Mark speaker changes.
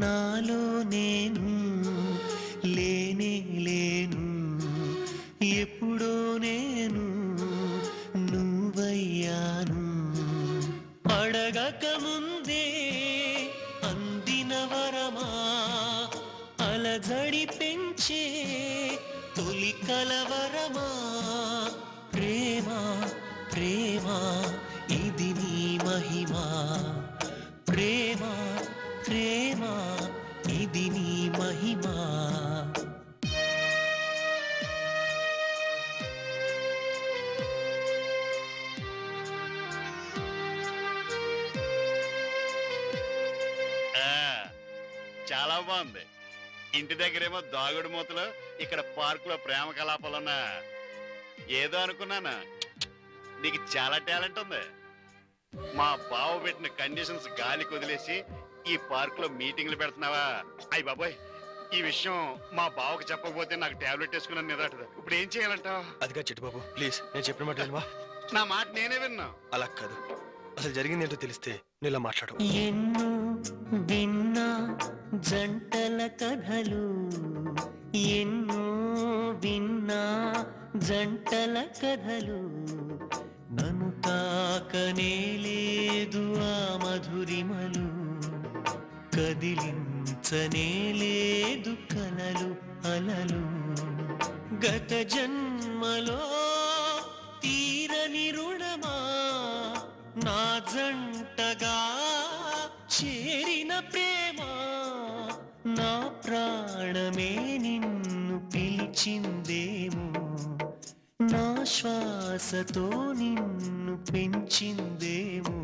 Speaker 1: నాలో నేను లేనే లేను, ఎప్పుడో నేను నువ్వయ్యాను. అడగక ముందే అందిన వరమా, అలజడి పెంచే తొలి కలవరమా. ప్రేమ ప్రేమ ఇది నీ మహిమా, ప్రేమ ప్రేమ ఇది నీ మహిమా.
Speaker 2: చాలా బాగుంది. ఇంటి దగ్గరేమో దాగుడు మూతలు, ఇక్కడ పార్కులో ప్రేమ కలాపాలన్నా. ఏదో అనుకున్నానా, నీకు చాలా టాలెంట్ ఉంది. మా బావ పెట్టిన కండిషన్స్ గాలికి వదిలేసి ఈ పార్క్ లో మీటింగ్లు పెడుతున్నావా? అయ్య బాబోయ్, ఈ విషయం మా బావకు చెప్పకపోతే నాకు టాబ్లెట్ వేసుకున్నాను నిద్రటది. ఇప్పుడు ఏం చేయాలంటావు?
Speaker 3: అదిగా చిట్టుబాబు, ప్లీజ్ నేను చెప్పిన మాట వినవా?
Speaker 2: నా మాట నేనే విన్నా.
Speaker 3: అలా కాదు, అసలు జరిగింది ఏంటో తెలిస్తే నేను ఇలా మాట్లాడు.
Speaker 1: ఎన్నో విన్నా జంటల కథలు, ఎన్నో విన్నా జంటల కథలు, నన్ను తాకనే లేదు ఆ మధురిమలు, కదిలించనే లేదు కలలు అలలు. గత జన్మలో తీరని రుణమా, నా జంటగా చేరిన ప్రేమ, నా ప్రాణమే నిన్ను పిలిచిందేమో, నా శ్వాసతో నిన్ను పెంచిందేమో.